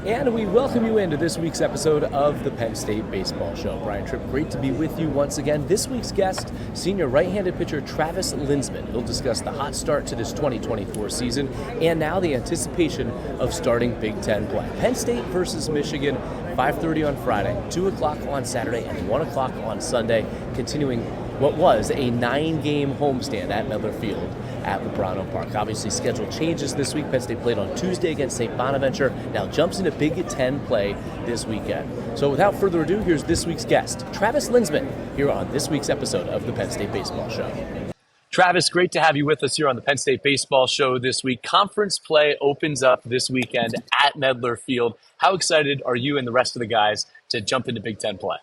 And we welcome you into this week's episode of the Penn State Baseball Show. Brian Tripp, great to be with you once again. This week's guest, senior right-handed pitcher Travis Luensmann. He'll discuss the hot start to this 2024 season and now the anticipation of starting Big Ten play. Penn State versus Michigan, 5:30 on Friday, 2 o'clock on Saturday, and 1 o'clock on Sunday, continuing what was a 9-game homestand at Medler Field at Lebrano Park. Obviously, schedule changes this week. Penn State played on Tuesday against St. Bonaventure, now jumps into Big Ten play this weekend. So without further ado, here's this week's guest, Travis Luensmann, here on this week's episode of the Penn State Baseball Show. Travis, great to have you with us here on the Penn State Baseball Show this week. Conference play opens up this weekend at Medler Field. How excited are you and the rest of the guys to jump into Big Ten play?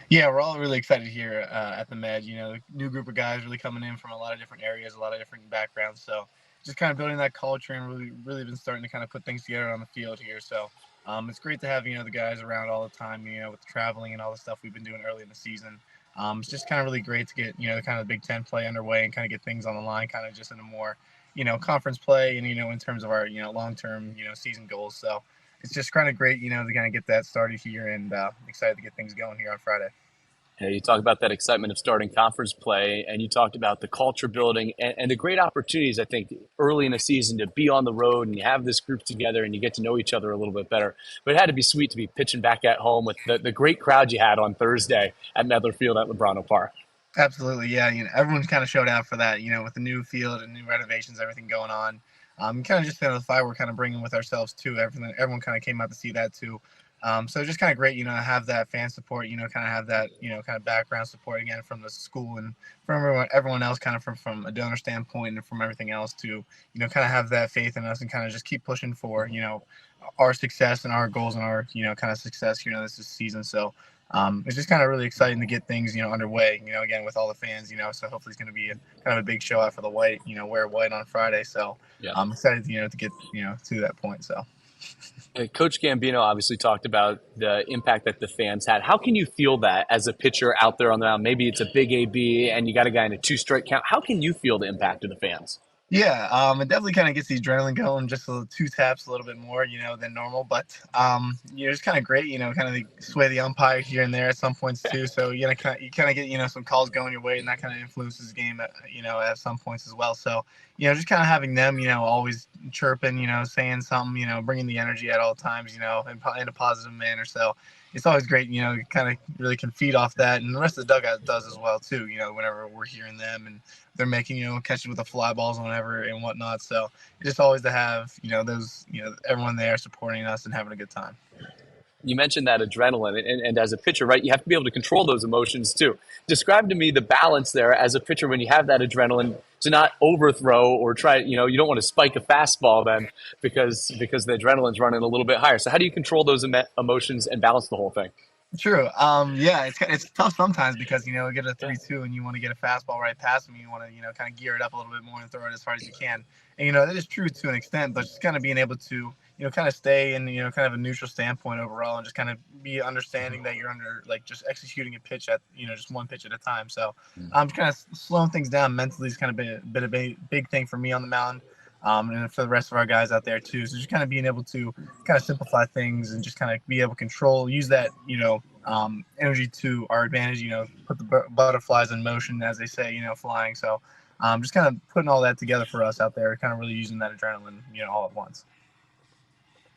Yeah, we're all really excited here at the Med. You know, new group of guys really coming in from a lot of different areas, a lot of different backgrounds. So just kind of building that culture and really been starting to kind of put things together on the field here. So it's great to have, the guys around all the time, with the traveling and all the stuff we've been doing early in the season. It's just kind of really great to get, kind of the Big Ten play underway and kind of get things on the line, kind of just in a more, conference play and, in terms of our, long-term, season goals. So it's just kind of great, to kind of get that started here and excited to get things going here on Friday. Yeah, you talk about that excitement of starting conference play, and you talked about the culture building and the great opportunities, I think, early in the season to be on the road and you have this group together and you get to know each other a little bit better. But it had to be sweet to be pitching back at home with the great crowd you had on Thursday at Medler Field at Lebrano Park. Absolutely, yeah. Everyone's kind of showed out for that, with the new field and new renovations, everything going on. Kind of just the fire we're kind of bringing with ourselves too. Everyone kind of came out to see that too. So just kind of great, to have that fan support, kind of have that, kind of background support again from the school and from everyone else kind of from a donor standpoint and from everything else to, kind of have that faith in us and kind of just keep pushing for, our success and our goals and our, kind of success, this season. So it's just kind of really exciting to get things, underway, again, with all the fans, so hopefully it's going to be kind of a big show out for the white, wear white on Friday. So yeah. I'm excited, to get, to that point. So. Coach Gambino obviously talked about the impact that the fans had. How can you feel that as a pitcher out there on the mound? Maybe it's a big AB and you got a guy in a 2-strike count. How can you feel the impact of the fans? Yeah, it definitely kind of gets the adrenaline going, just 2 taps a little bit more, than normal. But, it's kind of great, kind of sway the umpire here and there at some points too. So, you kind of get, some calls going your way and that kind of influences the game, at some points as well. So, just kind of having them, always chirping, saying something, bringing the energy at all times, in a positive manner. So it's always great, kind of really can feed off that. And the rest of the dugout does as well too, whenever we're hearing them and they're making, catches with the fly balls and whatever and whatnot. So it's just always to have, those, everyone there supporting us and having a good time. You mentioned that adrenaline, and as a pitcher, right, you have to be able to control those emotions too. Describe to me the balance there as a pitcher when you have that adrenaline to not overthrow or try, you don't want to spike a fastball then because the adrenaline's running a little bit higher. So how do you control those emotions and balance the whole thing? True. Yeah, it's tough sometimes because, you get a 3-2 and you want to get a fastball right past him. You want to, kind of gear it up a little bit more and throw it as hard as you can. And, that is true to an extent, but just kind of being able to, kind of stay in, kind of a neutral standpoint overall and just kind of be understanding that you're under, just executing a pitch at, just one pitch at a time. So I'm kind of slowing things down mentally is kind of been a big thing for me on the mound. And for the rest of our guys out there too. So just kind of being able to kind of simplify things and just kind of be able to control, use that, energy to our advantage, put the butterflies in motion, as they say, flying. So just kind of putting all that together for us out there, kind of really using that adrenaline, all at once.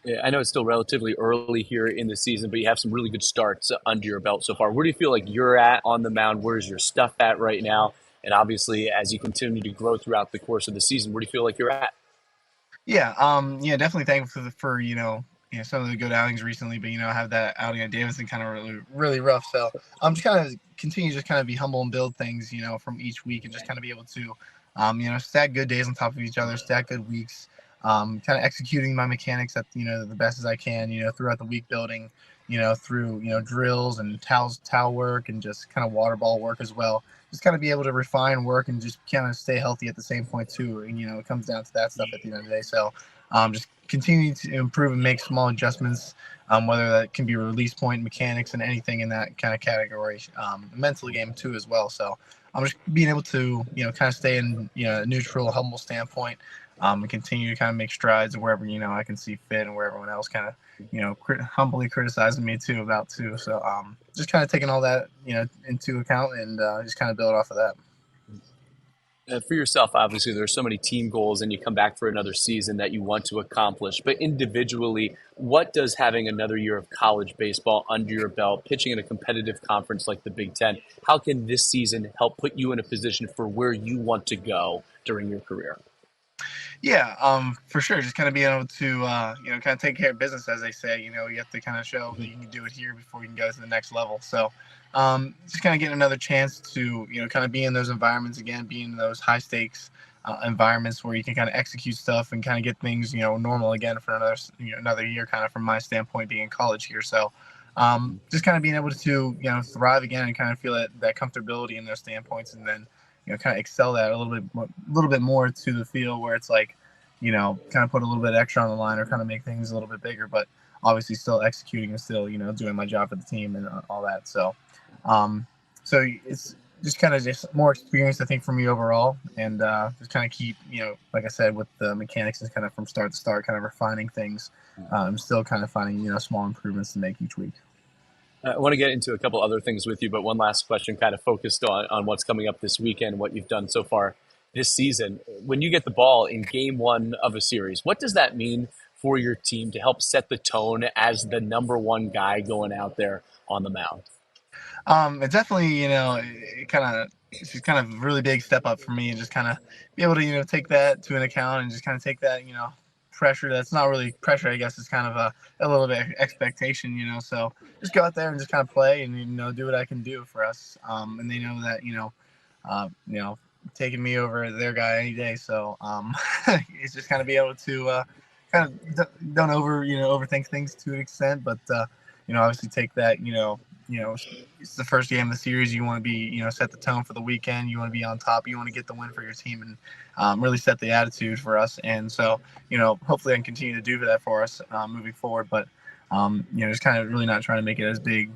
Yeah, I know it's still relatively early here in the season, but you have some really good starts under your belt so far. Where do you feel like you're at on the mound? Where's your stuff at right now? And obviously, as you continue to grow throughout the course of the season, where do you feel like you're at? Yeah, definitely thankful for some of the good outings recently, but have that outing at Davidson kind of really rough. So I'm just kind of continue to just kind of be humble and build things, from each week and just kind of be able to, stack good days on top of each other, stack good weeks, kind of executing my mechanics at the best as I can, throughout the week, building, through drills and towel work and just kind of water ball work as well. Just kind of be able to refine work and just kind of stay healthy at the same point too. And, it comes down to that stuff at the end of the day. So just continuing to improve and make small adjustments, whether that can be release point mechanics and anything in that kind of category, mental game too as well. So I'm just being able to, kind of stay in, a neutral, humble standpoint, and continue to kind of make strides wherever, I can see fit, and where everyone else kind of, humbly criticizing me too about too. So just kind of taking all that, into account, and just kind of build off of that. For yourself, obviously, there's so many team goals, and you come back for another season that you want to accomplish. But individually, what does having another year of college baseball under your belt, pitching in a competitive conference like the Big Ten, how can this season help put you in a position for where you want to go during your career? Yeah, for sure. Just kind of being able to, kind of take care of business, as they say. You have to kind of show that you can do it here before you can go to the next level. So, just kind of getting another chance to, kind of be in those environments again, be in those high stakes environments where you can kind of execute stuff and kind of get things, normal again for another year, kind of from my standpoint being in college here. So, just kind of being of thrive again and kind of feel that comfortability in those standpoints, and then kind of excel that a little bit more to the field where it's like, kind of put a little bit extra on the line or kind of make things a little bit bigger, but obviously still executing and still, doing my job for the team and all that. So, so it's just more experience, I think, for me overall, and just kind of keep, like I said, with the mechanics and kind of from start to start, kind of refining things. I'm still kind of finding, small improvements to make each week. I want to get into a couple other things with you, but one last question kind of focused on what's coming up this weekend, what you've done so far this season. When you get the ball in game one of a series, what does that mean for your team to help set the tone as the number one guy going out there on the mound? It definitely, it's just kind of really big step up for me, and just kind of be able to, take that to an account and just kind of take that, pressure. That's not really pressure, I guess. It's kind of a little bit expectation, so just go out there and just kind of play and, do what I can do for us. And they know that, taking me over their guy any day. So it's just kind of be able to kind of don't overthink things to an extent, but, obviously take that, it's the first game of the series. You want to be, set the tone for the weekend. You want to be on top. You want to get the win for your team, and really set the attitude for us. And so, hopefully I can continue to do that for us moving forward. But, just kind of really not trying to make it as big,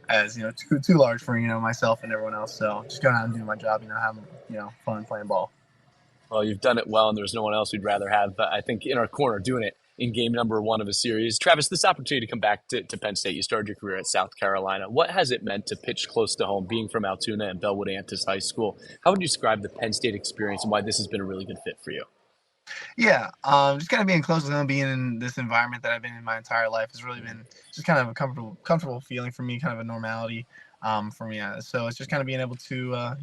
as, too large for, myself and everyone else. So just going out and doing my job, having, fun playing ball. Well, you've done it well, and there's no one else we'd rather have, I think, in our corner doing it in game number one of a series. Travis, this opportunity to come back to Penn State, you started your career at South Carolina. What has it meant to pitch close to home, being from Altoona and Bellwood Antis High School? How would you describe the Penn State experience and why this has been a really good fit for you? Yeah, just kind of being close to them, being in this environment that I've been in my entire life has really been just kind of a comfortable feeling for me, kind of a normality for me. So it's just kind of being able to,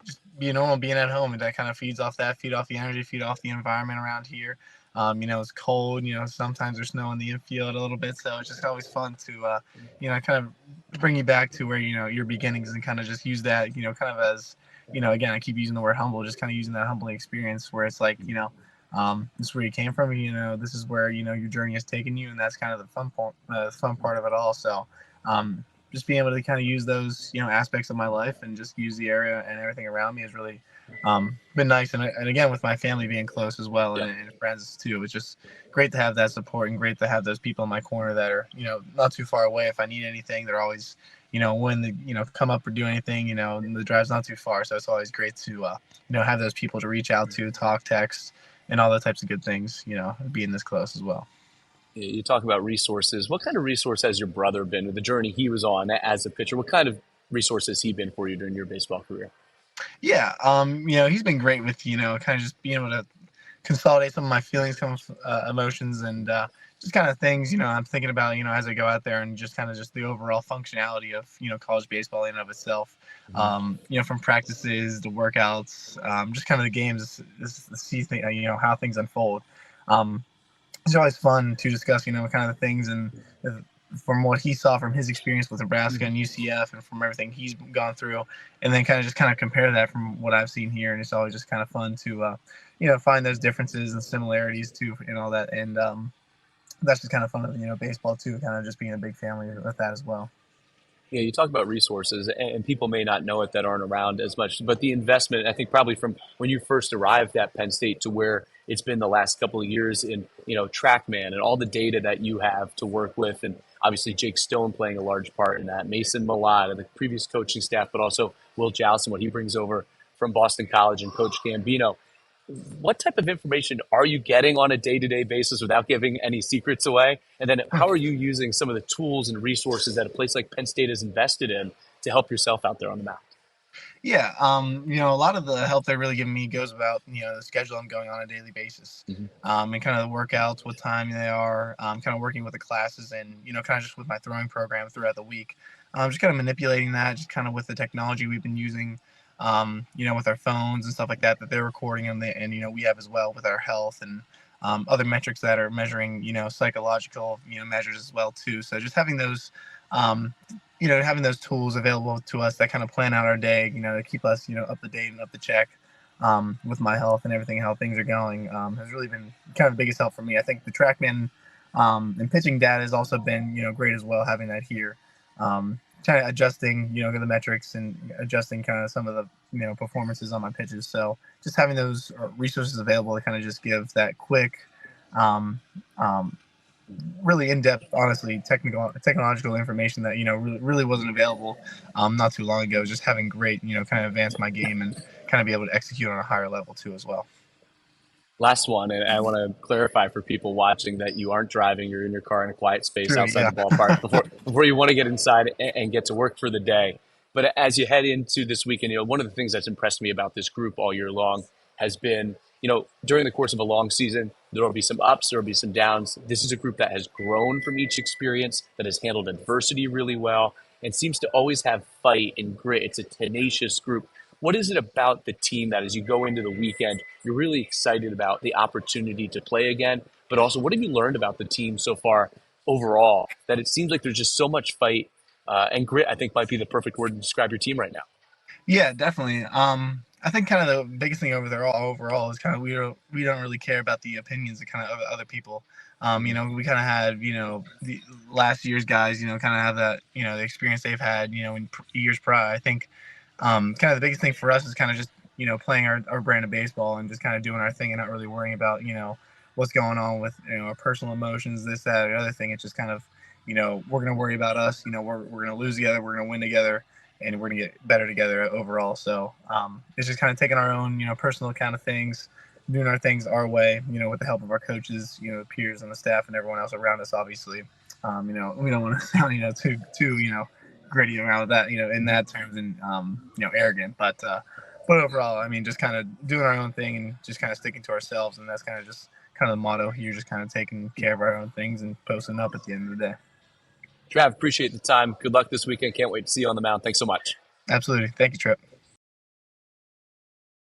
just be normal, being at home, and that kind of feed off the energy, feed off the environment around here. It's cold, sometimes there's snow in the infield a little bit. So it's just always fun to, kind of bring you back to where, your beginnings, and kind of just use that, kind of as, again, I keep using the word humble, just kind of using that humbling experience where it's like, this is where you came from, this is where, your journey has taken you. And that's kind of the fun part of it all. So, just being able to kind of use those, aspects of my life, and just use the area and everything around me has really been nice. And again, with my family being close as well, and friends too, it's just great to have that support, and great to have those people in my corner that are, not too far away. If I need anything, they're always, when they, come up or do anything, and the drive's not too far. So it's always great to, have those people to reach out to, talk, text, and all those types of good things, being this close as well. You talk about resources. What kind of resource has your brother been with the journey he was on as a pitcher? What kind of resource has he been for you during your baseball career? Yeah, he's been great with, kind of just being able to consolidate some of my feelings, some emotions, and just kind of things, I'm thinking about, as I go out there, and just kind of just the overall functionality of, college baseball in and of itself. From practices, the workouts, just kind of the games, see how things unfold. It's always fun to discuss, kind of the things, and from what he saw from his experience with Nebraska and UCF, and from everything he's gone through, and then kind of compare that from what I've seen here. And it's always just kind of fun to, find those differences and similarities too, and all that. And that's just kind of fun of, baseball too, kind of just being a big family with that as well. Yeah, you talk about resources, and people may not know it that aren't around as much, but the investment, I think probably from when you first arrived at Penn State to where it's been the last couple of years in, TrackMan and all the data that you have to work with, and obviously Jake Stone playing a large part in that, Mason Malott and the previous coaching staff, but also Will Jowson, what he brings over from Boston College, and Coach Gambino. what type of information are you getting on a day-to-day basis without giving any secrets away? And then how are you using some of the tools and resources that a place like Penn State has invested in to help yourself out there on the mound? Yeah, a lot of the help they're really giving me goes about, the schedule I'm going on a daily basis, and kind of the workouts, what time they are, kind of working with the classes and, kind of just with my throwing program throughout the week. Just kind of manipulating that, just kind of with the technology we've been using, with our phones and stuff like that they're recording and, we have as well with our health and other metrics that are measuring, psychological, measures as well too. So just having those, um, having those tools available to us that kind of plan out our day, to keep us, up to date and up to check with my health and everything, how things are going, has really been kind of the biggest help for me. I think the TrackMan and pitching data has also been, great as well, having that here. Kind of adjusting, the metrics and adjusting kind of some of the, performances on my pitches. So just having those resources available to kind of just give that quick, um, um, really in-depth, honestly, technological information that really wasn't available not too long ago. Just having great, kind of advance my game and kind of be able to execute on a higher level too as well. Last one, and I want to clarify for people watching that you aren't driving, you're in your car in a quiet space True, outside yeah. the ballpark before you want to get inside and get to work for the day. But as you head into this weekend, one of the things that's impressed me about this group all year long has been, during the course of a long season, there will be some ups, there will be some downs. This is a group that has grown from each experience, that has handled adversity really well, and seems to always have fight and grit. It's a tenacious group. What is it about the team that as you go into the weekend, you're really excited about the opportunity to play again? But also, what have you learned about the team so far overall that it seems like there's just so much fight and grit, I think might be the perfect word to describe your team right now. Yeah, definitely. I think kind of the biggest thing overall is kind of we don't really care about the opinions of kind of other people. We kind of had the last year's guys kind of have that the experience they've had in years prior. I think kind of the biggest thing for us is kind of just playing our brand of baseball and just kind of doing our thing and not really worrying about what's going on with our personal emotions, this, that, or the other thing. It's just kind of we're gonna worry about us. We're gonna lose together, we're gonna win together, and we're gonna get better together overall. So it's just kind of taking our own personal kind of things, doing our things our way, with the help of our coaches, peers and the staff and everyone else around us. Obviously, we don't want to sound too gritty around that, in that terms and arrogant, but overall, I mean, just kind of doing our own thing and just kind of sticking to ourselves, and that's kind of just kind of the motto here, just kind of taking care of our own things and posting up at the end of the day. Trav, appreciate the time. Good luck this weekend. Can't wait to see you on the mound. Thanks so much. Absolutely. Thank you, Tripp.